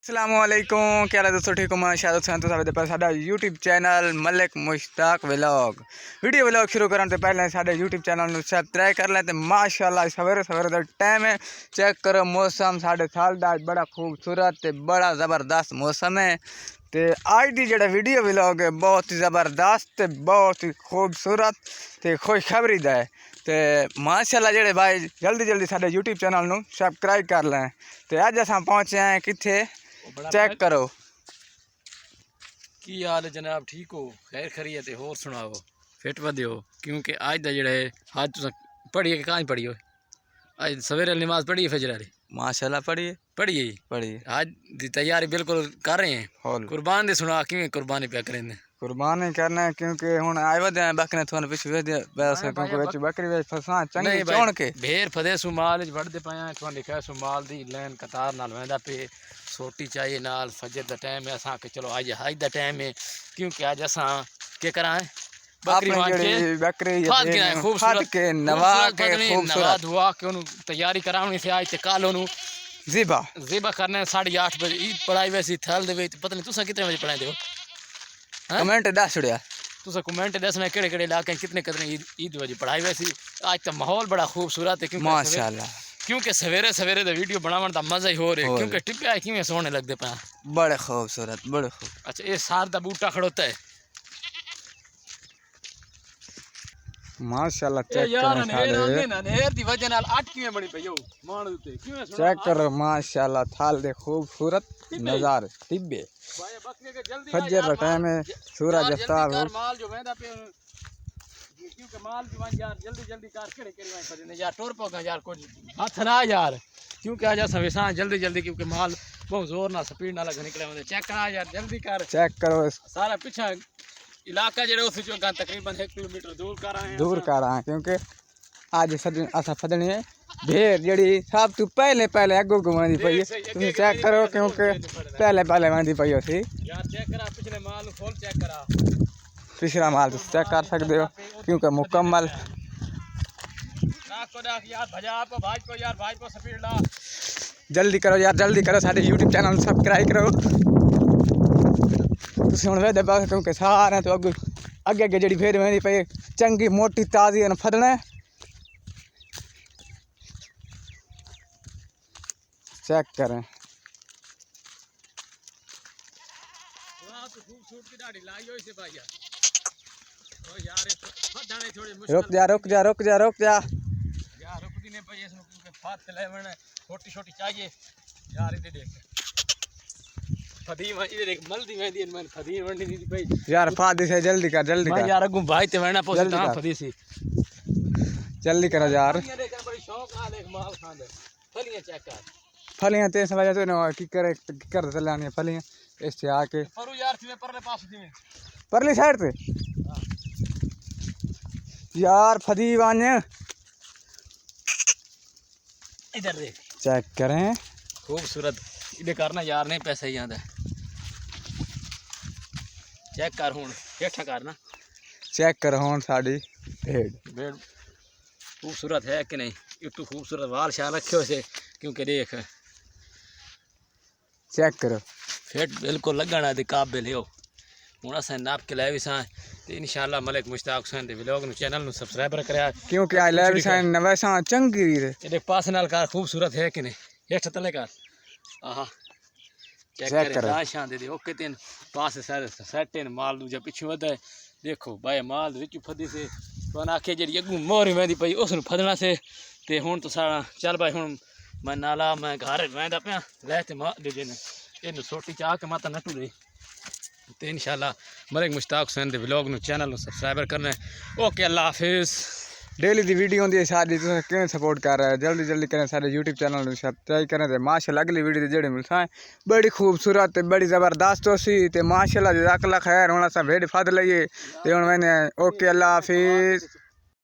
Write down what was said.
असलामुअलैकुम क्या दोस्तों ठीक हो मैं शायद तो साडे पर साडा YouTube channel Malik Mushtaq vlog video vlog शुरू करने से पहले साडे यूट्यूब चैनल ਨੂੰ सब्सक्राइब कर लेते माशाल्लाह सवेरे सवेरे दा टाइम है चेक करो मौसम साडे साल दा बड़ा खूबसूरत ते बड़ा ज़बरदस्त मौसम है ते आज दी जेड़ा वीडियो व्लॉग है बहुत ही ज़बरदस्त ते बहुत ही खूबसूरत ते खुशखबरी दा है ते माशाल्लाह जेड़े भाई जल्दी जल्दी साडे यूट्यूब चैनल ਨੂੰ सब्सक्राइब कर लें ते अज असां पहुंचे हैं किथे चेक करो की हाल है जनाब, ठीक हो? खैर खरीयत है? होर सुनाओ, फिट वधियो? क्योंकि आज दा जेड़ा है आज तुस पढ़िए कि कहाँ पढ़ियो? आज सवेरे नमाज पढ़ी है फजर वाली? माशाल्लाह पढ़िए आज दी तैयारी बिल्कुल कर रहे हैं। होल कुर्बान दे सुना किवें कुर्बानी पे करें? कुर्बानी करना है क्योंकि हुन आए वदे बकने थोन पिछ वदे वैसे क्योंकि विच बकरी वे फसा चंगी चोण के भेर फदे सुमाल वड़दे पाया थोन लिखा सुमाल दी लाइन कतार नाल वेंदा पे सोटी चाहिए नाल फजर दा टाइम है असा के चलो आज हाज दा टाइम है क्योंकि आज असा के करा है बकरी मान के बकरी फाद के खूबसूरत के नवा के खूबसूरत दुआ के उन तैयारी करावनी से आज ते काल उन ज़िबा करने 8:30 बजे ईद पढ़ाई वैसी थल दे पता नहीं तुसा कितने बजे पढ़ाई दो कमेंट दस छड़िया तुसा कमेंट दसना केड़े इलाके कितने ईद बजे पढ़ाई वैसी आज तो माहौल बड़ा खूबसूरत है क्योंकि माशाल्लाह क्योंकि सवेरे सवेरे दा वीडियो बनावन दा मजा ही हो रहा है क्योंकि टिप्पे किवें सोहने लगदे पे बड़े खूबसूरत बड़े खूब। अच्छा ये सार दा बूटा खड़ोता है माशाल्लाह चेक करो सारे नहर दी वजह नाल अट किवें बनी पई हो माण उते किवें चेक करो माशाल्लाह थाल दे खूबसूरत नजारे टिब्बे फजर का टाइम है सूरज अफ्तार हो माल जो वेंदा पे क्योंकि माल जो यार जल्दी जल्दी कार केड़े वाई फदे यार टोर पोगा यार कुछ हाथ ना यार क्योंकि आज सवेसा जल्दी जल्दी क्योंकि माल बहुत जोर ना स्पीड ना लग निकले होंदे चेक करा यार जल्दी कर चेक करो सारा पीछे इलाका जेड़ा उस जो तकरीबन 1 किलोमीटर दूर कर रहे हैं क्योंकि आज असा फदनी है भेड़ जड़ी सब तू पहले अगो घुमानी पई तुम चेक करो क्योंकि पहले वांदी पई होसी यार चेक करा पिछले माल नु खोल चेक करा पिछला माल चेक कर सकते हो क्योंकि मुकम्मल भाई को स्पीड ला जल्दी करो यार जल्दी करो साडे यूट्यूब चैनल सब्सक्राइब करो तुम हुण वे दबा क्योंकि सारे तो अगे अगे जड़ी फेर वेंदी पई चंगी मोटी ताजी न फदना चेक करें रुक जा यार रुक दी ने भाई इसनु क्योंकि फात लेवन छोटी छोटी चाहिए यार इधर देख फदी में इधर एक मल्दी में दी मन फदी वंडी दी भाई यार फादी से जल्दी कर यार अगू भाई ते वणा पोस ता फदी सी जल्दी करो यार ये देख बड़ी शौक आ देख माल खांदे फलियां चेक कर फलियां ते समझ तो न की कर चलानी फलियां इससे आके परू यार थी परले पास थी परली साइड पे यार फदी वान इधर देख चेक करें खूबसूरत इधर करना यार नहीं पैसा ही आंदा चेक कर हुन हेठा करना चेक कर हुन साडी भेड़ खूबसूरत है कि नहीं इतू खूबसूरत वाल शाल रखे से क्योंकि देख चेक करो फिट बिल्कुल लगना दे काबिल हो हुन अस नाप के लाए सा ते इंशाल्लाह मलिक मुश्ताक हुसैन दे व्लॉग नु चैनल नु सब्सक्राइब करा क्योंकि आई लाइव सा नवे सा चंगी रे ये देख पास नाल कार खूबसूरत है कि नहीं हेठ तले कर आहा चेक कर शान दे ओके तीन पास सारे सेट इन माल दूजा पीछे वदा देखो भाई माल विच फदी से तो आखे जेडी अगू मोहरी वेंदी पई उस नु फदना से ते हुन तो सारा चल भाई हुन मैं नाला मैं घर वेंदा पे ले ते मां दे देने इन सोटी चा के माता नटू दे तो इंशाल्लाह मलिक मुश्ताक हुसैन दे व्लॉग नु चैनल नु सब्सक्राइबर करना ओके अल्लाह हाफिज़ डेली दी वीडियो होंदी है सारी तुम क्यों सपोर्ट कर रहे हैं जल्दी जल्दी करें सारे यूट्यूब चैनल नु सब्सक्राइब करें ते माशाल्लाह अगली वीडियो जेड़े मिलसा बड़ी खूबसूरत ते बड़ी ज़बरदस्त होसी ते माशाल्लाह जज़ाकल्लाह खैर हुन अस भेड़ फद लईए ते हुन मैंने ओके अल्लाह हाफिज़।